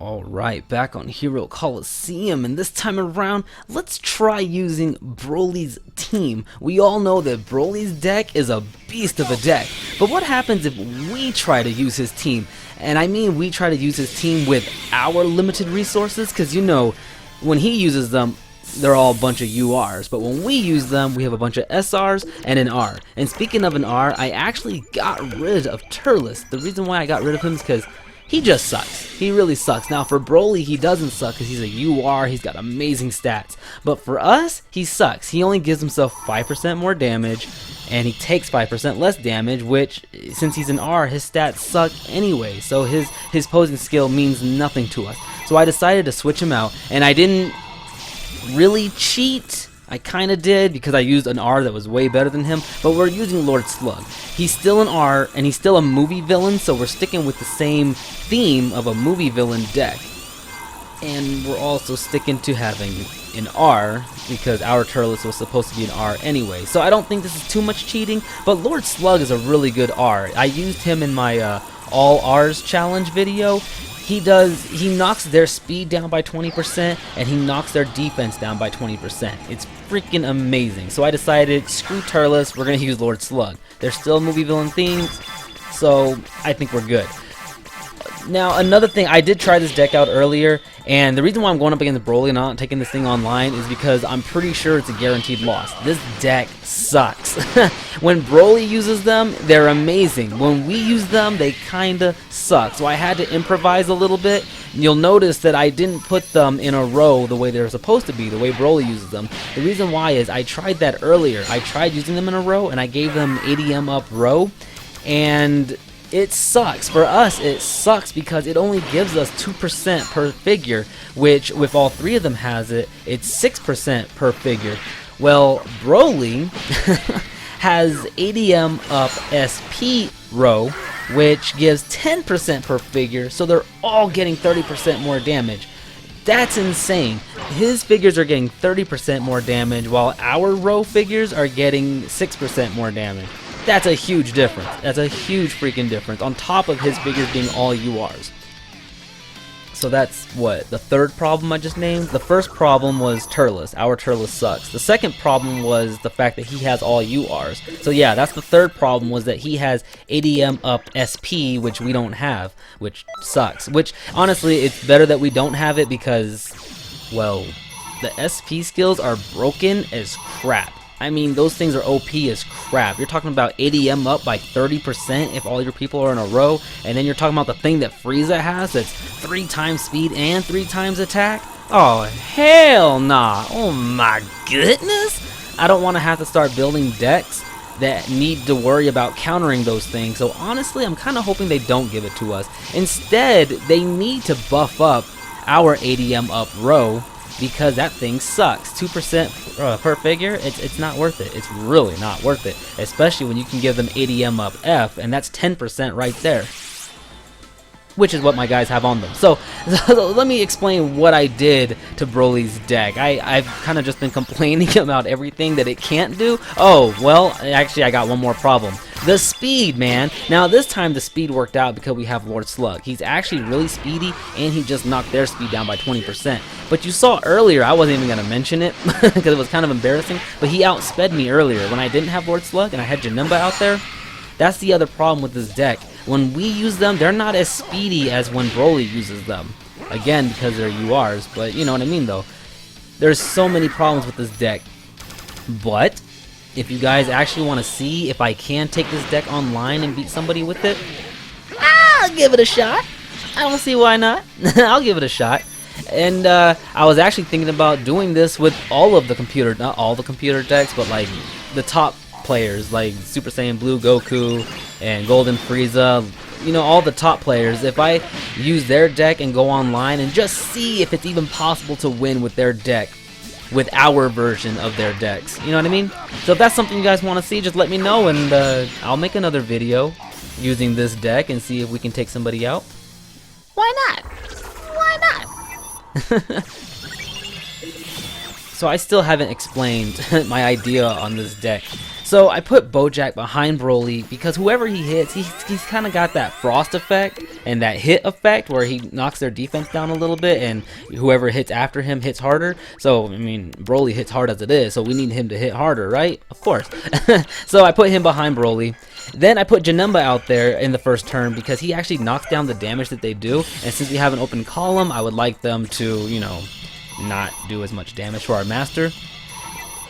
Alright, back on Hero Colosseum, and this time around, let's try using Broly's team. We all know that Broly's deck is a beast of a deck, but what happens if we try to use his team? And I mean we try to use his team with our limited resources, because you know, when he uses them, they're all a bunch of URs, but when we use them, we have a bunch of SRs and an R. And speaking of an R, I actually got rid of Turles. The reason why I got rid of him is because he just sucks. He really sucks. Now for Broly, he doesn't suck because he's a UR, he's got amazing stats. But for us, he sucks. He only gives himself 5% more damage, and he takes 5% less damage, which, since he's an R, his stats suck anyway. So his posing skill means nothing to us. So I decided to switch him out, and I didn't really cheat. I kinda did because I used an R that was way better than him, but we're using Lord Slug. He's still an R and he's still a movie villain, so we're sticking with the same theme of a movie villain deck. And we're also sticking to having an R because our Turles was supposed to be an R anyway. So I don't think this is too much cheating, but Lord Slug is a really good R. I used him in my All R's challenge video. He knocks their speed down by 20% and he knocks their defense down by 20%. It's freaking amazing. So I decided, screw Turles, we're gonna use Lord Slug. They're still movie villain themes, so I think we're good. Now another thing, I did try this deck out earlier, and the reason why I'm going up against Broly and not taking this thing online is because I'm pretty sure it's a guaranteed loss. This deck sucks. When Broly uses them, they're amazing. When we use them, they kinda suck. So I had to improvise a little bit. You'll notice that I didn't put them in a row the way they're supposed to be, the way Broly uses them. The reason why is I tried that earlier. I tried using them in a row, and I gave them ADM up row, and it sucks. For us, it sucks because it only gives us 2% per figure, which with all three of them has it, it's 6% per figure. Well, Broly has ADM up SP row, which gives 10% per figure, so they're all getting 30% more damage. That's insane. His figures are getting 30% more damage, while our row figures are getting 6% more damage. That's a huge difference. That's a huge freaking difference, on top of his figures being all URs. So that's what, the third problem I just named? The first problem was Turles. Our Turles sucks. The second problem was the fact that he has all URs. So yeah, that's the third problem, was that he has ADM up SP, which we don't have, which sucks. Which, honestly, it's better that we don't have it because, well, the SP skills are broken as crap. I mean, those things are OP as crap. You're talking about ADM up by 30% if all your people are in a row, and then you're talking about the thing that Frieza has that's 3 times speed and 3 times attack? Oh, hell nah. Oh my goodness. I don't want to have to start building decks that need to worry about countering those things, so honestly, I'm kind of hoping they don't give it to us. Instead, they need to buff up our ADM up row, because that thing sucks. 2% per figure, it's not worth it. It's really not worth it, especially when you can give them ADM up F, and that's 10% right there, which is what my guys have on them. So let me explain what I did to Broly's deck. I've kind of just been complaining about everything that it can't do. Oh, well, actually I got one more problem. The speed, man. Now this time the speed worked out because we have Lord Slug. He's actually really speedy, and he just knocked their speed down by 20%. But you saw earlier, I wasn't even going to mention it because it was kind of embarrassing, but he outsped me earlier when I didn't have Lord Slug and I had Janemba out there. That's the other problem with this deck. When we use them, they're not as speedy as when Broly uses them. Again, because they're URs, but you know what I mean though. There's so many problems with this deck. But if you guys actually want to see if I can take this deck online and beat somebody with it, I'll give it a shot. I don't see why not. I'll give it a shot. And I was actually thinking about doing this with all of the computer, not all the computer decks, but like the top players like Super Saiyan Blue Goku and Golden Frieza, you know, all the top players. If I use their deck and go online and just see if it's even possible to win with their deck, with our version of their decks, you know what I mean? So if that's something you guys want to see, just let me know, and I'll make another video using this deck and see if we can take somebody out. Why not? Why not? So I still haven't explained my idea on this deck. So I put Bojack behind Broly because whoever he hits, he's kind of got that frost effect and that hit effect where he knocks their defense down a little bit, and whoever hits after him hits harder. So I mean, Broly hits hard as it is, so we need him to hit harder, right? Of course. So I put him behind Broly. Then I put Janemba out there in the first turn because he actually knocks down the damage that they do, and since we have an open column, I would like them to, you know, not do as much damage for our master.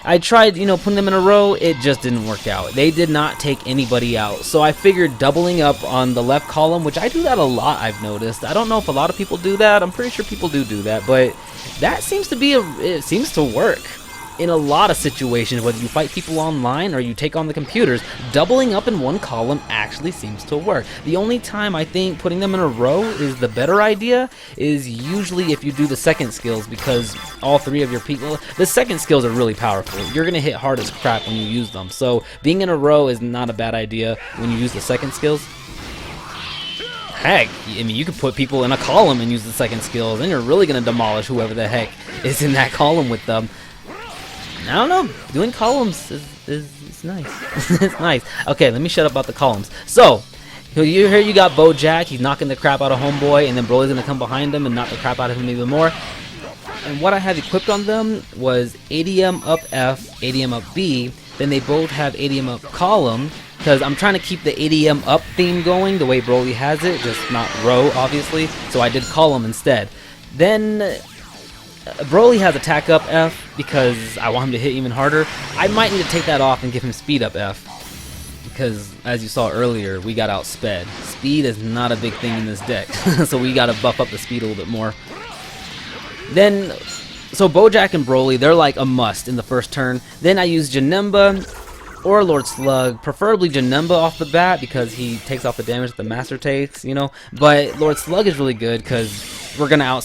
I tried, you know, putting them in a row. It just didn't work out. They did not take anybody out. So I figured doubling up on the left column, which I do that a lot, I've noticed. I don't know if a lot of people do that. I'm pretty sure people do that, but that seems to be it seems to work in a lot of situations, whether you fight people online or you take on the computers. Doubling up in one column actually seems to work. The only time I think putting them in a row is the better idea is usually if you do the second skills, because all three of your people, the second skills are really powerful. You're gonna hit hard as crap when you use them, so being in a row is not a bad idea when you use the second skills. Heck, I mean, you could put people in a column and use the second skills, and you're really gonna demolish whoever the heck is in that column with them. I don't know, doing columns is nice. It's nice. Okay, let me shut up about the columns. So, here you got Bojack, he's knocking the crap out of Homeboy, and then Broly's gonna come behind him and knock the crap out of him even more. And what I have equipped on them was ADM up F, ADM up B, then they both have ADM up column, because I'm trying to keep the ADM up theme going the way Broly has it, just not row, obviously, so I did column instead. Then Broly has attack up F because I want him to hit even harder. I might need to take that off and give him speed up F because, as you saw earlier, we got outsped. Speed is not a big thing in this deck, so we got to buff up the speed a little bit more. Then, so Bojack and Broly, they're like a must in the first turn. Then I use Janemba or Lord Slug, preferably Janemba off the bat because he takes off the damage that the master takes, you know. But Lord Slug is really good because we're gonna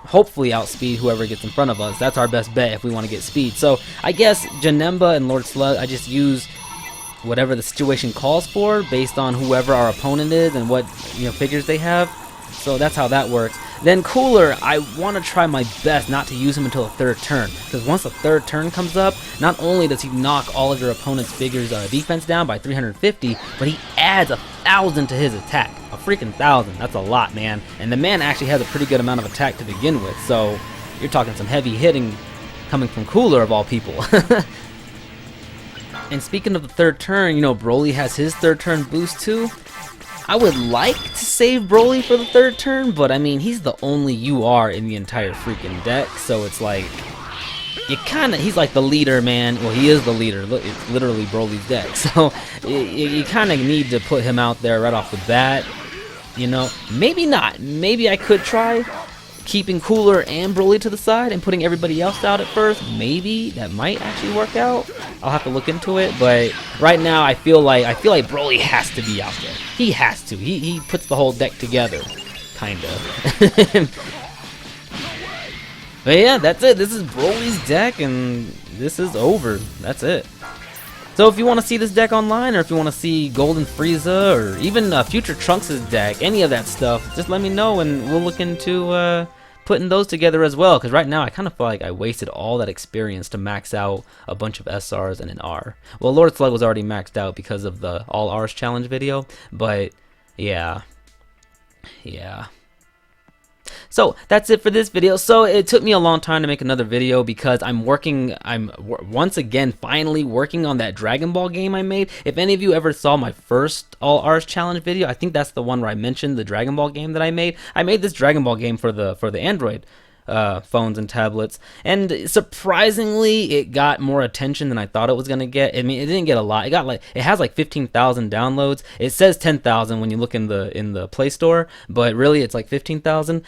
hopefully outspeed whoever gets in front of us. That's our best bet if we want to get speed. So I guess Janemba and Lord Slug, I just use whatever the situation calls for based on whoever our opponent is and what, you know, figures they have. So that's how that works. Then Cooler, I want to try my best not to use him until the third turn, because once the third turn comes up, not only does he knock all of your opponent's figures defense down by 350, but he adds 1,000 to his attack. A freaking 1,000. That's a lot, man. And the man actually has a pretty good amount of attack to begin with, so you're talking some heavy hitting coming from Cooler of all people. And speaking of the third turn, you know, Broly has his third turn boost too. I would like to save Broly for the third turn, but I mean, he's the only UR in the entire freaking deck, so it's like, he's like the leader, man. Well, he is the leader. Look, it's literally Broly's deck, so you kind of need to put him out there right off the bat, you know. Maybe not. Maybe I could try keeping Cooler and Broly to the side and putting everybody else out at first. Maybe that might actually work out. I'll have to look into it, but right now I feel like Broly has to be out there. He has to. He puts the whole deck together, kind of. But yeah, that's it. This is Broly's deck, and this is over. That's it. So if you want to see this deck online, or if you want to see Golden Frieza, or even future Trunks' deck, any of that stuff, just let me know, and we'll look into putting those together as well, because right now I kind of feel like I wasted all that experience to max out a bunch of SRs and an R. Well, Lord Slug was already maxed out because of the All R's challenge video, but yeah. So that's it for this video. So it took me a long time to make another video because I'm once again finally working on that Dragon Ball game I made. If any of you ever saw my first All R's challenge video, I think that's the one where I mentioned the Dragon Ball game that I made. I made this Dragon Ball game for the Android phones and tablets, and surprisingly it got more attention than I thought it was gonna get. I mean, it didn't get a lot. It has like 15,000 downloads. It says 10,000 when you look in the Play Store, but really it's like 15,000.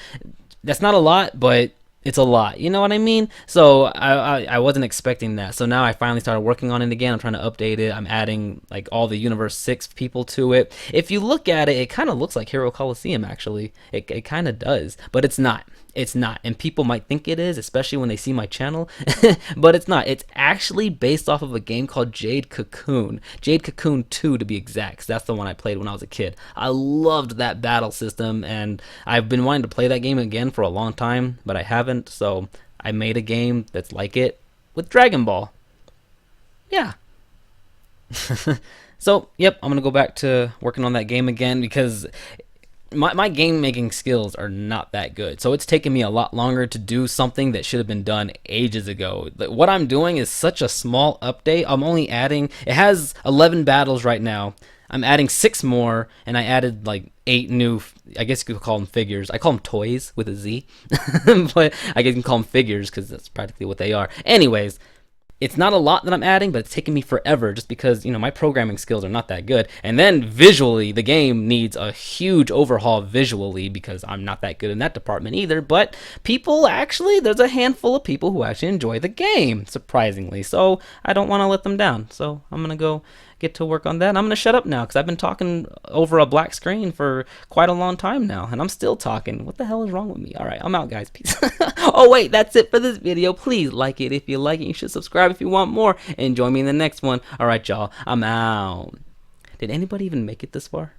That's not a lot, but it's a lot, you know what I mean? So I wasn't expecting that. So now I finally started working on it again. I'm trying to update it. I'm adding like all the Universe 6 people to it. If you look at it, it kind of looks like Hero Colosseum, actually. It kind of does, but it's not. It's not, and people might think it is, especially when they see my channel, but it's not. It's actually based off of a game called Jade Cocoon 2 to be exact, 'cause that's the one I played when I was a kid. I loved that battle system, and I've been wanting to play that game again for a long time, but I haven't, so I made a game that's like it with Dragon Ball. Yeah. So, yep, I'm gonna go back to working on that game again because my game making skills are not that good. So it's taken me a lot longer to do something that should have been done ages ago. What I'm doing is such a small update. I'm only adding, it has 11 battles right now. I'm adding 6 more, and I added like 8 new, I guess you could call them figures. I call them toys with a Z, but I can call them figures because that's practically what they are. Anyways, it's not a lot that I'm adding, but it's taking me forever just because, you know, my programming skills are not that good. And then visually, the game needs a huge overhaul visually because I'm not that good in that department either. But people actually, there's a handful of people who actually enjoy the game, surprisingly. So I don't want to let them down. So I'm going to go get to work on that. And I'm going to shut up now because I've been talking over a black screen for quite a long time now. And I'm still talking. What the hell is wrong with me? All right, I'm out, guys. Peace. Oh, wait, that's it for this video. Please like it if you like it. You should subscribe if you want more. And join me in the next one. All right, y'all. I'm out. Did anybody even make it this far?